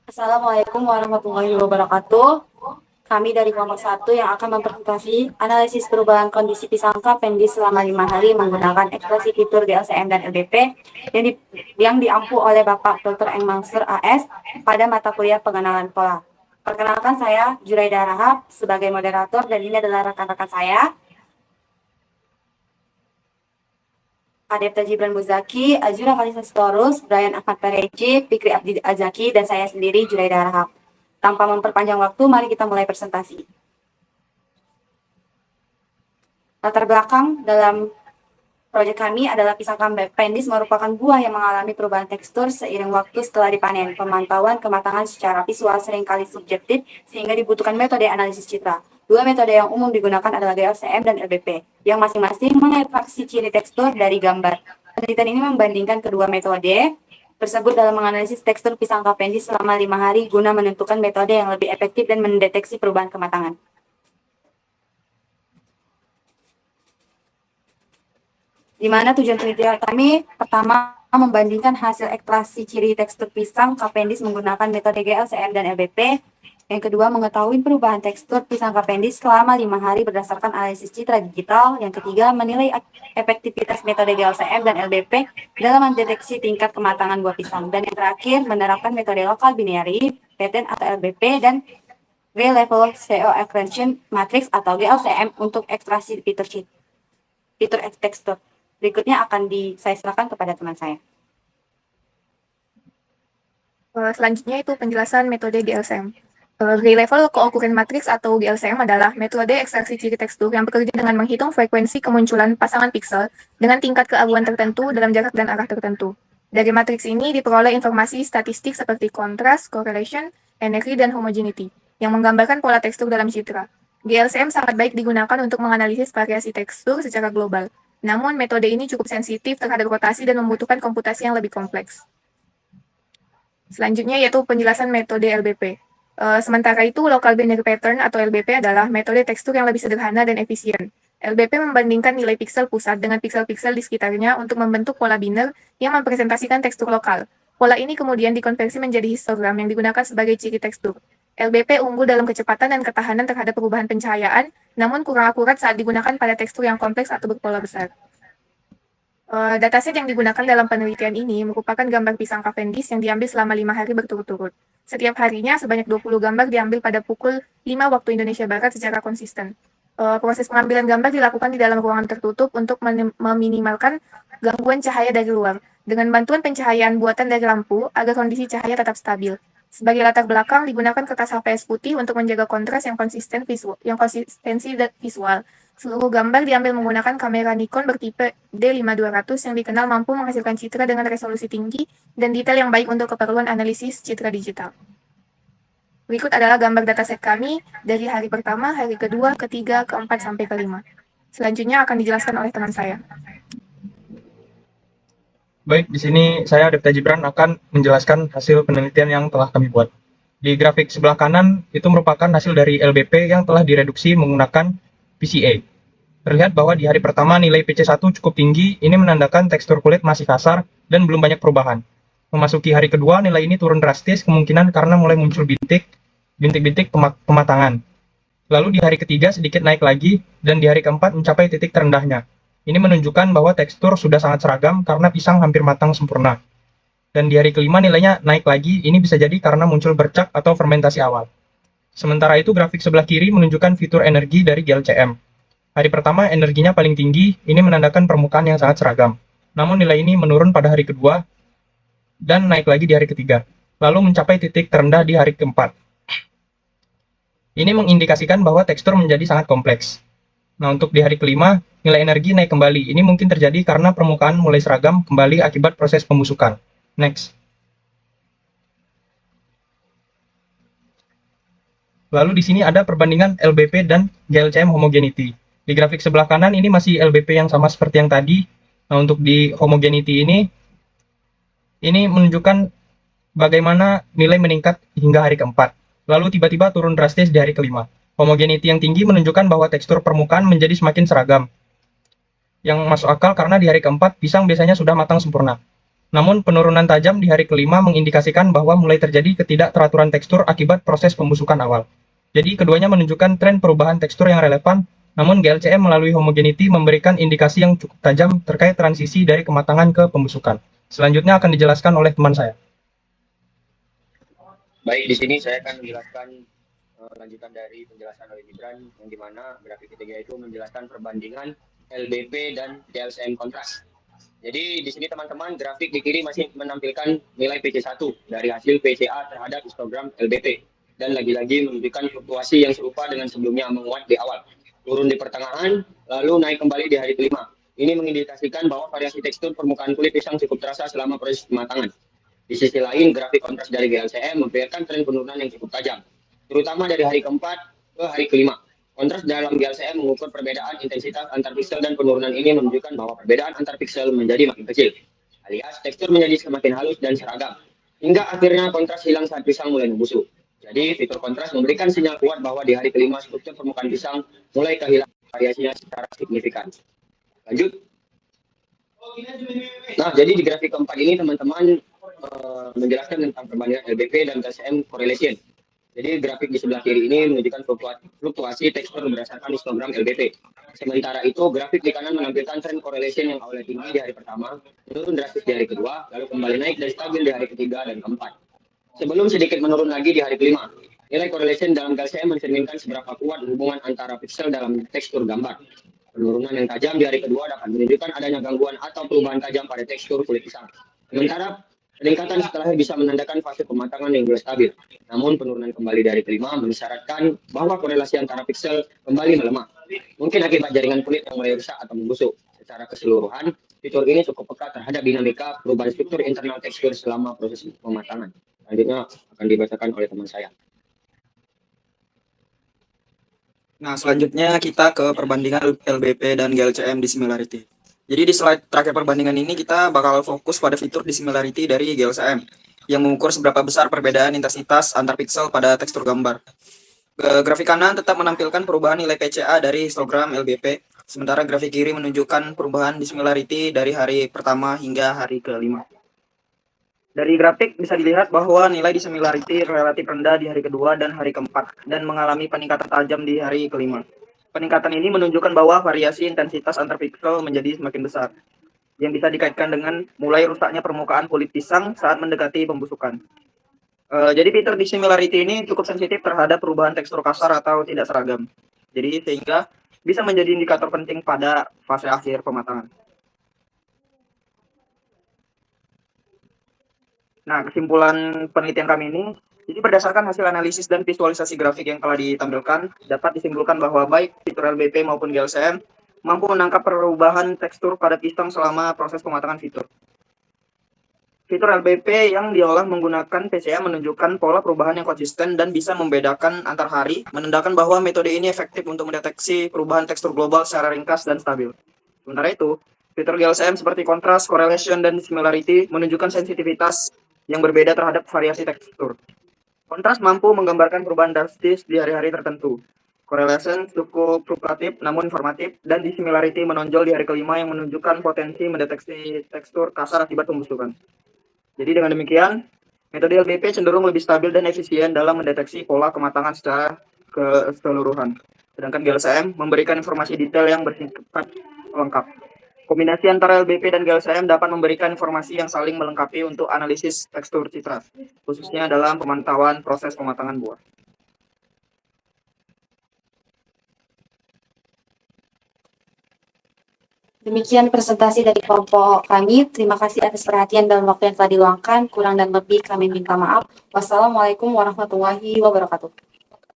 Assalamualaikum warahmatullahi wabarakatuh. Kami dari kelompok 1 yang akan mempresentasi analisis perubahan kondisi pisangka pendis selama 5 hari menggunakan ekspresi fitur GLCM dan LBP yang diampu oleh Bapak Dr. Eng Mansur AS pada mata kuliah pengenalan pola. Perkenalkan, saya Juraida Rahab sebagai moderator dan ini adalah rekan-rekan saya. Adepta Jibran Muzaki, Azura Kalisa Storus, Brian Ahmad Pareji, Fikri Abdi Azaki, dan saya sendiri Juraida Rahab. Tanpa memperpanjang waktu, mari kita mulai presentasi. Latar belakang dalam proyek kami adalah pisang pendis merupakan buah yang mengalami perubahan tekstur seiring waktu setelah dipanen. Pemantauan kematangan secara visual seringkali subjektif sehingga dibutuhkan metode analisis citra. Dua metode yang umum digunakan adalah GLCM dan LBP, yang masing-masing mengekstraksi ciri tekstur dari gambar. Penelitian ini membandingkan kedua metode tersebut dalam menganalisis tekstur pisang pendis selama 5 hari guna menentukan metode yang lebih efektif dan mendeteksi perubahan kematangan. Di mana tujuan penelitian kami pertama membandingkan hasil ekstraksi ciri tekstur pisang kapendis menggunakan metode GLCM dan LBP. Yang kedua, mengetahui perubahan tekstur pisang kapendis selama 5 hari berdasarkan analisis citra digital. Yang ketiga, menilai efektivitas metode GLCM dan LBP dalam mendeteksi tingkat kematangan buah pisang. Dan yang terakhir, menerapkan metode local binary, pattern atau LBP, dan V-level CO accretion matrix atau GLCM untuk ekstraksi fitur tekstur. Berikutnya akan saya serahkan kepada teman saya. Selanjutnya itu penjelasan metode GLCM. Gray Level Co-occurrence Matrix atau GLCM adalah metode ekstraksi ciri tekstur yang bekerja dengan menghitung frekuensi kemunculan pasangan piksel dengan tingkat keaguan tertentu dalam jarak dan arah tertentu. Dari matriks ini diperoleh informasi statistik seperti kontras, correlation, energi, dan homogeneity yang menggambarkan pola tekstur dalam citra. GLCM sangat baik digunakan untuk menganalisis variasi tekstur secara global. Namun, metode ini cukup sensitif terhadap rotasi dan membutuhkan komputasi yang lebih kompleks. Selanjutnya yaitu penjelasan metode LBP. Sementara itu, Local Binary Pattern atau LBP adalah metode tekstur yang lebih sederhana dan efisien. LBP membandingkan nilai piksel pusat dengan piksel-piksel di sekitarnya untuk membentuk pola biner yang mempresentasikan tekstur lokal. Pola ini kemudian dikonversi menjadi histogram yang digunakan sebagai ciri tekstur. LBP unggul dalam kecepatan dan ketahanan terhadap perubahan pencahayaan, namun kurang akurat saat digunakan pada tekstur yang kompleks atau berpola besar. Dataset yang digunakan dalam penelitian ini merupakan gambar pisang Cavendish yang diambil selama 5 hari berturut-turut. Setiap harinya sebanyak 20 gambar diambil pada pukul 5 waktu Indonesia Barat secara konsisten. Proses pengambilan gambar dilakukan di dalam ruangan tertutup untuk meminimalkan gangguan cahaya dari luar, dengan bantuan pencahayaan buatan dari lampu agar kondisi cahaya tetap stabil. Sebagai latar belakang, digunakan kertas HVS putih untuk menjaga kontras yang konsistensi visual. Seluruh gambar diambil menggunakan kamera Nikon bertipe D5200 yang dikenal mampu menghasilkan citra dengan resolusi tinggi dan detail yang baik untuk keperluan analisis citra digital. Berikut adalah gambar dataset kami dari hari pertama, hari kedua, ketiga, keempat, sampai kelima. Selanjutnya akan dijelaskan oleh teman saya. Baik, di sini saya Adepta Jibran akan menjelaskan hasil penelitian yang telah kami buat. Di grafik sebelah kanan itu merupakan hasil dari LBP yang telah direduksi menggunakan PCA. Terlihat bahwa di hari pertama nilai PC1 cukup tinggi, ini menandakan tekstur kulit masih kasar dan belum banyak perubahan. Memasuki hari kedua, nilai ini turun drastis, kemungkinan karena mulai muncul bintik-bintik pematangan. Lalu di hari ketiga sedikit naik lagi, dan di hari keempat mencapai titik terendahnya. Ini menunjukkan bahwa tekstur sudah sangat seragam karena pisang hampir matang sempurna. Dan di hari kelima nilainya naik lagi, ini bisa jadi karena muncul bercak atau fermentasi awal. Sementara itu grafik sebelah kiri menunjukkan fitur energi dari GLCM. Hari pertama energinya paling tinggi, ini menandakan permukaan yang sangat seragam. Namun nilai ini menurun pada hari kedua, dan naik lagi di hari ketiga. Lalu mencapai titik terendah di hari keempat. Ini mengindikasikan bahwa tekstur menjadi sangat kompleks. Nah, untuk di hari kelima, nilai energi naik kembali. Ini mungkin terjadi karena permukaan mulai seragam kembali akibat proses pembusukan. Next. Lalu di sini ada perbandingan LBP dan GLCM homogeneity. Di grafik sebelah kanan ini masih LBP yang sama seperti yang tadi. Nah, untuk di homogeneity ini menunjukkan bagaimana nilai meningkat hingga hari keempat. Lalu tiba-tiba turun drastis di hari kelima. Homogeneity yang tinggi menunjukkan bahwa tekstur permukaan menjadi semakin seragam. Yang masuk akal karena di hari keempat pisang biasanya sudah matang sempurna. Namun penurunan tajam di hari kelima mengindikasikan bahwa mulai terjadi ketidakteraturan tekstur akibat proses pembusukan awal. Jadi keduanya menunjukkan tren perubahan tekstur yang relevan, namun GLCM melalui homogeneity memberikan indikasi yang cukup tajam terkait transisi dari kematangan ke pembusukan. Selanjutnya akan dijelaskan oleh teman saya. Baik, di sini saya akan menjelaskan lanjutan dari penjelasan oleh Gibran, yang dimana grafik ketiga itu menjelaskan perbandingan LBP dan GLCM kontras. Jadi di sini teman-teman, grafik di kiri masih menampilkan nilai PC1 dari hasil PCA terhadap histogram LBP. Dan lagi-lagi menunjukkan fluktuasi yang serupa dengan sebelumnya, menguat di awal, turun di pertengahan, lalu naik kembali di hari kelima. Ini mengindikasikan bahwa variasi tekstur permukaan kulit pisang cukup terasa selama proses pematangan. Di sisi lain, grafik kontras dari GLCM memperlihatkan tren penurunan yang cukup tajam, terutama dari hari keempat ke hari kelima. Kontras dalam GLCM mengukur perbedaan intensitas antar piksel dan penurunan ini menunjukkan bahwa perbedaan antar piksel menjadi makin kecil, alias tekstur menjadi semakin halus dan seragam, hingga akhirnya kontras hilang saat pisang mulai membusuk. Jadi fitur kontras memberikan sinyal kuat bahwa di hari kelima struktur permukaan pisang mulai kehilangan variasinya secara signifikan. Lanjut. Nah, jadi di grafik keempat ini teman-teman menjelaskan tentang perbandingan LBP dan GLCM correlation. Jadi grafik di sebelah kiri ini menunjukkan fluktuasi tekstur berdasarkan histogram LBP. Sementara itu grafik di kanan menampilkan tren correlation yang awalnya tinggi di hari pertama, menurun drastis di hari kedua, lalu kembali naik dan stabil di hari ketiga dan keempat, sebelum sedikit menurun lagi di hari kelima. Nilai correlation dalam GLCM mencerminkan seberapa kuat hubungan antara piksel dalam tekstur gambar. Penurunan yang tajam di hari kedua dapat menunjukkan adanya gangguan atau perubahan tajam pada tekstur kulit pisang. Sementara peningkatan setelahnya bisa menandakan fase pematangan yang belum stabil. Namun penurunan kembali dari kelima mengisyaratkan bahwa korelasi antara piksel kembali melemah. Mungkin akibat jaringan kulit yang mulai rusak atau membusuk. Secara keseluruhan, fitur ini cukup peka terhadap dinamika perubahan struktur internal tekstur selama proses pematangan. Selanjutnya akan dibacakan oleh teman saya. Nah, selanjutnya kita ke perbandingan LBP dan GLCM dissimilarity. Jadi di slide terakhir perbandingan ini kita bakal fokus pada fitur dissimilarity dari GLCM yang mengukur seberapa besar perbedaan intensitas antar piksel pada tekstur gambar. Grafik kanan tetap menampilkan perubahan nilai PCA dari histogram LBP, sementara grafik kiri menunjukkan perubahan dissimilarity dari hari pertama hingga hari kelima. Dari grafik bisa dilihat bahwa nilai dissimilarity relatif rendah di hari kedua dan hari keempat, dan mengalami peningkatan tajam di hari kelima. Peningkatan ini menunjukkan bahwa variasi intensitas antar piksel menjadi semakin besar, yang bisa dikaitkan dengan mulai rusaknya permukaan kulit pisang saat mendekati pembusukan. Jadi fitur dissimilarity ini cukup sensitif terhadap perubahan tekstur kasar atau tidak seragam. Jadi sehingga bisa menjadi indikator penting pada fase akhir pematangan. Nah, kesimpulan penelitian kami ini, jadi berdasarkan hasil analisis dan visualisasi grafik yang telah ditampilkan, dapat disimpulkan bahwa baik fitur LBP maupun GLCM mampu menangkap perubahan tekstur pada pisang selama proses pematangan fitur. Fitur LBP yang diolah menggunakan PCA menunjukkan pola perubahan yang konsisten dan bisa membedakan antar hari, menandakan bahwa metode ini efektif untuk mendeteksi perubahan tekstur global secara ringkas dan stabil. Sementara itu, fitur GLCM seperti kontras, correlation, dan similarity menunjukkan sensitivitas yang berbeda terhadap variasi tekstur. Kontras mampu menggambarkan perubahan drastis di hari-hari tertentu. Correlation cukup fluktuatif namun informatif, dan dissimilarity menonjol di hari kelima yang menunjukkan potensi mendeteksi tekstur kasar akibat pembusukan. Jadi dengan demikian, metode LBP cenderung lebih stabil dan efisien dalam mendeteksi pola kematangan secara keseluruhan. Sedangkan GLCM memberikan informasi detail yang bersifat lengkap. Kombinasi antara LBP dan GLCM dapat memberikan informasi yang saling melengkapi untuk analisis tekstur citra, khususnya dalam pemantauan proses pematangan buah. Demikian presentasi dari kelompok kami. Terima kasih atas perhatian dan waktu yang telah diluangkan. Kurang dan lebih kami minta maaf. Wassalamualaikum warahmatullahi wabarakatuh.